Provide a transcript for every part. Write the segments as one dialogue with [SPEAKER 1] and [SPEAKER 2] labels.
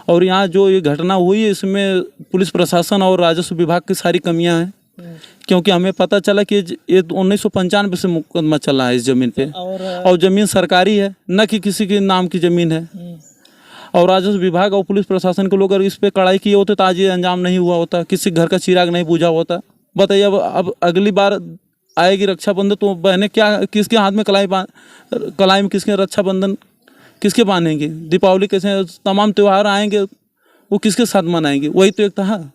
[SPEAKER 1] और यहाँ जो ये घटना हुई है इसमें पुलिस प्रशासन और राजस्व विभाग की सारी कमियां हैं, क्योंकि हमें पता चला कि ये 1995 से मुकदमा चला है इस ज़मीन पे, और ज़मीन सरकारी है, न कि किसी के नाम की ज़मीन है। और राजस्व विभाग और पुलिस प्रशासन के लोग अगर इस पे कड़ाई किए होते तो आज ये अंजाम नहीं हुआ होता, किसी घर का चिराग नहीं बुझा होता। बताइए अब अगली बार आएगी रक्षाबंधन तो बहनें क्या किसके हाथ में कलाई में किसके रक्षाबंधन किसके बांधेंगे, दीपावली कैसे तमाम त्यौहार आएंगे वो किसके साथ मनाएंगे, वही तो एक था।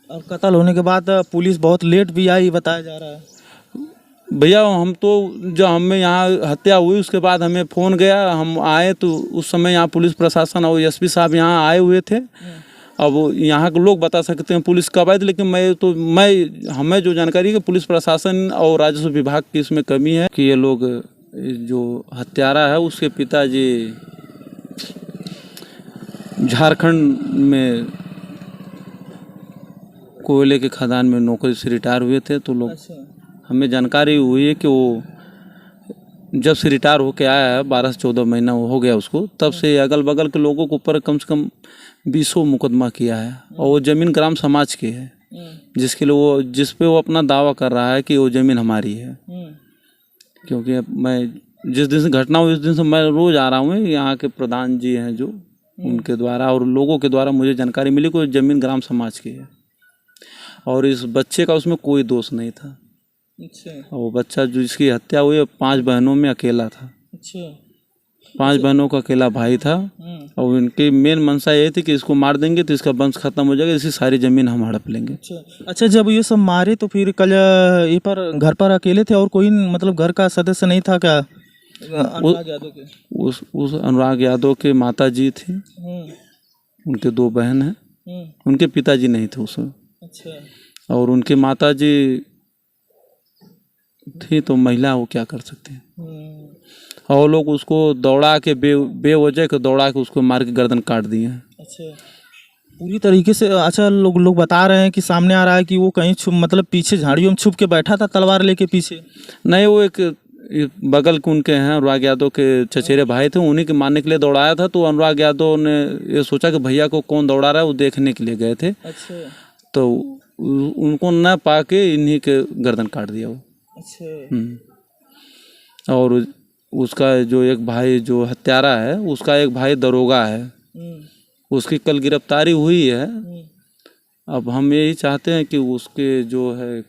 [SPEAKER 2] और कत्ल होने के बाद पुलिस बहुत लेट भी आई बताया जा रहा है।
[SPEAKER 1] भैया हम तो जब हमें यहाँ हत्या हुई उसके बाद हमें फ़ोन गया, हम आए तो उस समय यहाँ पुलिस प्रशासन और एसपी साहब यहाँ आए हुए थे। अब यहाँ के लोग बता सकते हैं पुलिस कब आई थी, लेकिन हमें जो जानकारी है कि पुलिस प्रशासन और राजस्व विभाग की इसमें कमी है कि ये लोग जो हत्यारा है उसके पिताजी झारखंड में कोयले के खदान में नौकरी से रिटायर हुए थे। तो लोग हमें जानकारी हुई है कि वो जब से रिटायर होके आया है 12 से 14 महीना हो गया उसको, तब से अगल बगल के लोगों के ऊपर कम से कम 20 मुकदमा किया है। और वो ज़मीन ग्राम समाज की है, जिसके लिए जिस पे वो अपना दावा कर रहा है कि वो ज़मीन हमारी है। क्योंकि मैं जिस दिन से घटना हुई उस दिन से मैं रोज़ आ रहा हूँ, यहाँ के प्रधान जी हैं जो उनके द्वारा और लोगों के द्वारा मुझे जानकारी मिली कि ज़मीन ग्राम समाज की है और इस बच्चे का उसमें कोई दोष नहीं था।
[SPEAKER 2] अच्छा।
[SPEAKER 1] और वो बच्चा जो जिसकी हत्या हुई 5 बहनों में अकेला था।
[SPEAKER 2] अच्छा।
[SPEAKER 1] 5 बहनों का अकेला भाई था और इनकी मेन मंशा ये थी कि इसको मार देंगे तो इसका वंश खत्म हो जाएगा, इसकी सारी ज़मीन हम हड़प लेंगे।
[SPEAKER 2] अच्छा, जब ये सब मारे तो फिर कल ये पर घर पर अकेले थे और कोई मतलब घर का सदस्य नहीं था क्या? अनुराग यादव के
[SPEAKER 1] उस अनुराग यादव के माता जी थी, उनके 2 बहन हैं, उनके पिताजी नहीं थे उसमें।
[SPEAKER 2] अच्छा।
[SPEAKER 1] और उनके माता जी थी तो महिला वो क्या कर सकते हैं। और लोग उसको दौड़ा के बेवजह के दौड़ा के उसको मार के गर्दन काट दिए हैं।
[SPEAKER 2] अच्छा, पूरी तरीके से। अच्छा, लोग बता रहे हैं कि सामने आ रहा है कि वो कहीं मतलब पीछे झाड़ियों में छुप के बैठा था तलवार लेके पीछे।
[SPEAKER 1] नहीं, वो एक बगल के उनके हैं अनुराग यादव के चचेरे भाई थे, उन्हीं के मारने के लिए दौड़ाया था। तो अनुराग यादव ने ये सोचा कि भैया को कौन दौड़ा रहा है, वो देखने के लिए गए थे।
[SPEAKER 2] अच्छा।
[SPEAKER 1] तो उनको न पा के इन्हीं के गर्दन काट दिया वो।
[SPEAKER 2] अच्छा।
[SPEAKER 1] और उसका जो एक भाई जो हत्यारा है उसका एक भाई दरोगा है, उसकी कल गिरफ्तारी हुई है। अब हम यही चाहते हैं कि उसके जो है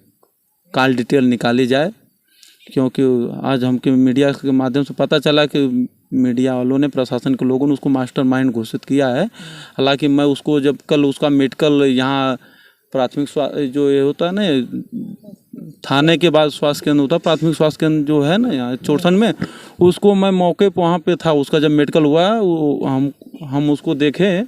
[SPEAKER 1] कॉल डिटेल निकाली जाए, क्योंकि आज हमके मीडिया के माध्यम से पता चला कि मीडिया वालों ने प्रशासन के लोगों ने उसको मास्टरमाइंड घोषित किया है। हालांकि मैं उसको जब कल उसका मेडिकल यहाँ प्राथमिक स्वास्थ्य जो ये होता है ना थाने के बाद स्वास्थ्य केंद्र होता है, प्राथमिक स्वास्थ्य केंद्र जो है ना यहाँ चोरसन में, उसको मैं मौके पर वहाँ पे था। उसका जब मेडिकल हुआ वो हम उसको देखे,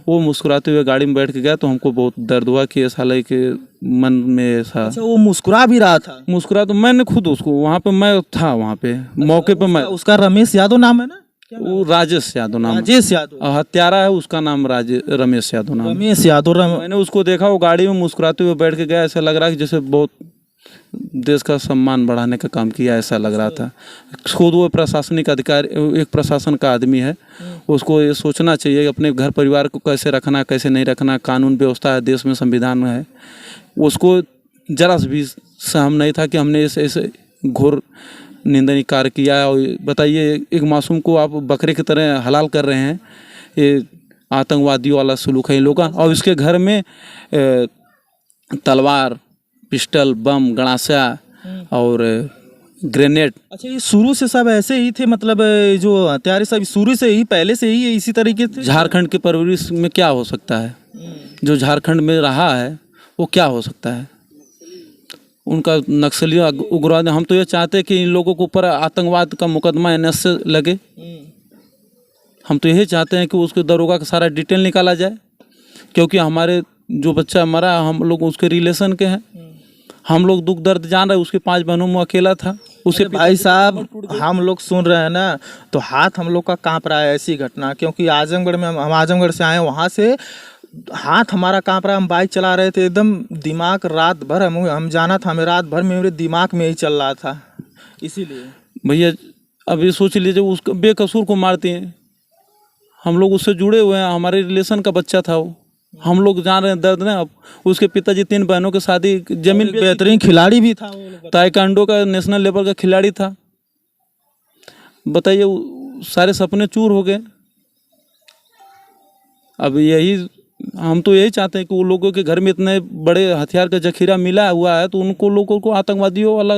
[SPEAKER 1] वो मुस्कुराते हुए गाड़ी में बैठ के गया तो हमको बहुत दर्द हुआ कि ऐसा लगे कि मन में ऐसा।
[SPEAKER 2] अच्छा, वो मुस्कुरा भी रहा था?
[SPEAKER 1] मुस्कुरा तो मैंने खुद उसको वहाँ पे मैं था वहाँ पे मौके पे। मैं
[SPEAKER 2] उसका रमेश यादव नाम है ना?
[SPEAKER 1] वो राजेश यादव नाम।
[SPEAKER 2] राजेश यादव
[SPEAKER 1] हत्यारा है उसका नाम रमेश यादव नाम।
[SPEAKER 2] रमेश यादव।
[SPEAKER 1] मैंने उसको देखा, वो गाड़ी में मुस्कुराते हुए बैठ के गया, ऐसा लग रहा है कि जैसे बहुत देश का सम्मान बढ़ाने का काम किया ऐसा लग रहा था। खुद वो प्रशासनिक अधिकारी, एक प्रशासन का आदमी है, उसको ये सोचना चाहिए अपने घर परिवार को कैसे रखना कैसे नहीं रखना। कानून व्यवस्था है देश में, संविधान है, उसको जरा भी सहम नहीं था कि हमने ऐसे घोर निंदनीय कार्य किया है। और बताइए एक मासूम को आप बकरे की तरह हलाल कर रहे हैं, ये आतंकवादियों वाला सलूक है इन लोगों का। और इसके घर में तलवार, पिस्टल, बम, गणासा और ग्रेनेड।
[SPEAKER 2] अच्छा, ये शुरू से सब ऐसे ही थे? मतलब जो हत्यारे सब शुरू से ही पहले से ही इसी तरीके थे?
[SPEAKER 1] झारखंड की परवरिश में क्या हो सकता है, जो झारखंड में रहा है वो क्या हो सकता है। उनका नक्सली उग्रवाद, हम तो ये चाहते हैं कि इन लोगों के ऊपर आतंकवाद का मुकदमा NS से लगे। हम तो यही चाहते हैं कि उसके दरोगा का सारा डिटेल निकाला जाए, क्योंकि हमारे जो बच्चा मरा हम लोग उसके रिलेशन के हैं। हम लोग दुख दर्द जान रहे, उसके 5 बहनों में अकेला था। उसे
[SPEAKER 2] भाई साहब हम लोग सुन रहे हैं ना तो हाथ हम लोग का कांप रहा है ऐसी घटना, क्योंकि आजमगढ़ में हम आजमगढ़ से आए, वहाँ से हाथ हमारा कांप रहा है। हम बाइक चला रहे थे, एकदम दिमाग रात भर हम जाना था, हमें रात भर में मेरे दिमाग में ही चल रहा था। इसीलिए
[SPEAKER 1] भैया अब ये सोच लीजिए उसको बेकसूर को मारते हैं, हम लोग उससे जुड़े हुए हैं, हमारे रिलेशन का बच्चा था वो। हम लोग जान रहे हैं दर्द ना। अब उसके पिताजी 3 बहनों के शादी जमीन
[SPEAKER 2] बेहतरीन खिलाड़ी भी था वो।
[SPEAKER 1] ताइक्वांडो का नेशनल लेवल का खिलाड़ी था। बताइए, सारे सपने चूर हो गए। अब यही हम तो यही चाहते हैं कि वो लोगों के घर में इतने बड़े हथियार का जखीरा मिला हुआ है तो उनको लोगों को आतंकवादियों वाला,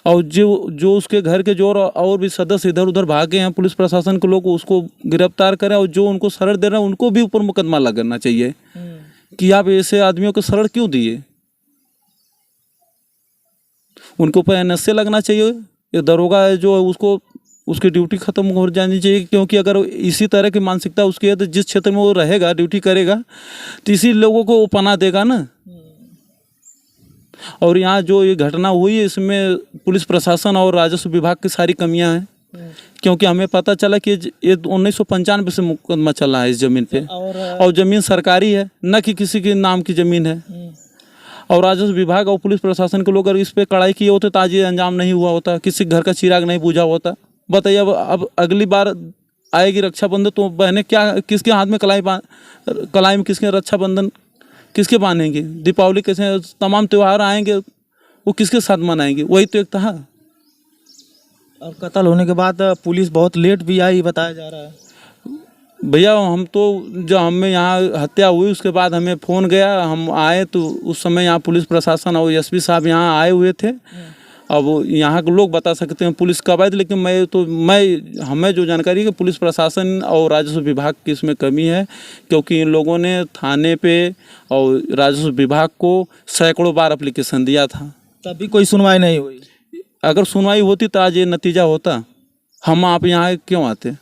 [SPEAKER 1] और जो उसके घर के जो और भी सदस्य इधर उधर भागे हैं, पुलिस प्रशासन के लोग उसको गिरफ्तार करें, और जो उनको शरण दे रहे हैं उनको भी ऊपर मुकदमा लगना चाहिए कि आप ऐसे आदमियों को शरण क्यों दिए। उनके ऊपर NSA लगना चाहिए। ये दरोगा है जो उसको उसकी ड्यूटी खत्म हो जानी चाहिए, क्योंकि अगर इसी तरह की मानसिकता उसकी है तो जिस क्षेत्र में वो रहेगा, ड्यूटी करेगा, तो इसी लोगों को वो पनाह देगा ना। और यहाँ जो ये घटना हुई है इसमें पुलिस प्रशासन और राजस्व विभाग की सारी कमियां हैं, क्योंकि हमें पता चला कि ये 1995 से मुकदमा चला है इस जमीन पे, और जमीन सरकारी है, न कि किसी के नाम की जमीन है। और राजस्व विभाग और पुलिस प्रशासन के लोग अगर इस पे कड़ाई किए होते तो आज ये अंजाम नहीं हुआ होता, किसी घर का चिराग नहीं बुझा होता। बताइए, अब अगली बार आएगी रक्षाबंधन तो बहनें क्या, किसके हाथ में कलाई में किसके रक्षाबंधन किसके बांधेंगे? दीपावली कैसे, तमाम त्यौहार आएंगे, वो किसके साथ मनाएंगे? वही तो एक था।
[SPEAKER 2] और कत्ल होने के बाद पुलिस बहुत लेट भी आई बताया जा रहा है।
[SPEAKER 1] भैया हम तो जब हमें यहाँ हत्या हुई उसके बाद हमें फ़ोन गया, हम आए तो उस समय यहाँ पुलिस प्रशासन और SP साहब यहाँ आए हुए थे। अब यहाँ के लोग बता सकते हैं पुलिस कब आई थी, लेकिन हमें जो जानकारी है कि पुलिस प्रशासन और राजस्व विभाग की इसमें कमी है, क्योंकि इन लोगों ने थाने पे और राजस्व विभाग को सैकड़ों बार एप्लीकेशन दिया था,
[SPEAKER 2] तभी कोई सुनवाई नहीं हुई।
[SPEAKER 1] अगर सुनवाई होती तो आज ये नतीजा होता। हम आप यहाँ क्यों आते,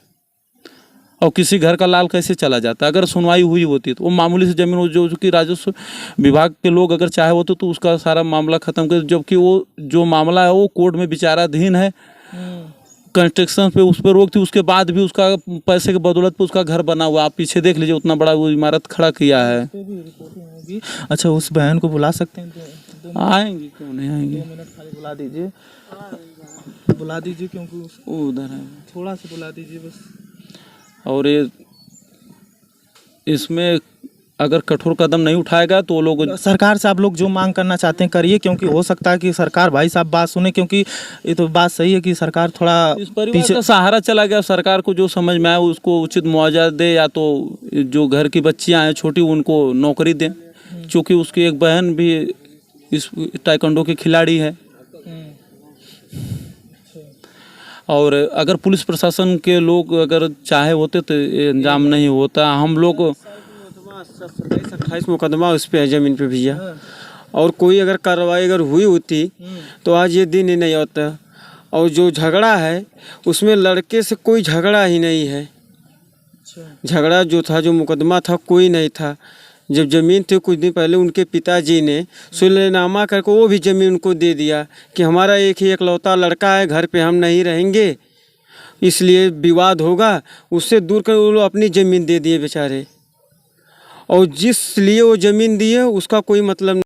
[SPEAKER 1] और किसी घर का लाल कैसे चला जाता? अगर सुनवाई हुई होती तो वो मामूली सी जमीन जो कि राजस्व विभाग के लोग अगर चाहे होते तो उसका सारा मामला खत्म कर, जबकि वो जो मामला है वो कोर्ट में विचाराधीन है। कंस्ट्रक्शन पे उस पर रोक थी, उसके बाद भी उसका पैसे के बदौलत पे उसका घर बना हुआ। आप पीछे देख लीजिए, उतना बड़ा वो इमारत खड़ा किया है।
[SPEAKER 2] अच्छा, उस बहन को बुला सकते हैं?
[SPEAKER 1] आएंगे, क्यों नहीं आएंगे।
[SPEAKER 2] 2 मिनट खाली बुला दीजिए, क्योंकि
[SPEAKER 1] वो उधर है,
[SPEAKER 2] थोड़ा सा बुला दीजिए बस।
[SPEAKER 1] और ये इसमें अगर कठोर कदम नहीं उठाएगा तो लोग,
[SPEAKER 2] सरकार से आप लोग जो मांग करना चाहते हैं करिए, क्योंकि हो सकता है कि सरकार भाई साहब बात सुने, क्योंकि ये तो बात सही है कि सरकार थोड़ा
[SPEAKER 1] इस परिवार का सहारा चला गया। सरकार को जो समझ में आए उसको उचित मुआवजा दे, या तो जो घर की बच्चियां हैं छोटी उनको नौकरी दें, क्योंकि उसकी एक बहन भी इस ताइक्वांडो की खिलाड़ी है। और अगर पुलिस प्रशासन के लोग अगर चाहे होते तो ये अंजाम नहीं होता। हम लोग
[SPEAKER 3] 27-28 मुकदमा उस पे है ज़मीन पे भैया, और कोई अगर कार्रवाई अगर हुई होती तो आज ये दिन ही नहीं होता। और जो झगड़ा है उसमें लड़के से कोई झगड़ा ही नहीं है। झगड़ा जो था, जो मुकदमा था, कोई नहीं था। जब ज़मीन थी कुछ दिन पहले उनके पिताजी ने सुलहनामा करके वो भी ज़मीन उनको दे दिया कि हमारा एक ही एकलौता लड़का है, घर पे हम नहीं रहेंगे, इसलिए विवाद होगा, उससे दूर कर वो लोग अपनी ज़मीन दे दिए बेचारे। और जिस लिए वो ज़मीन दी है उसका कोई मतलब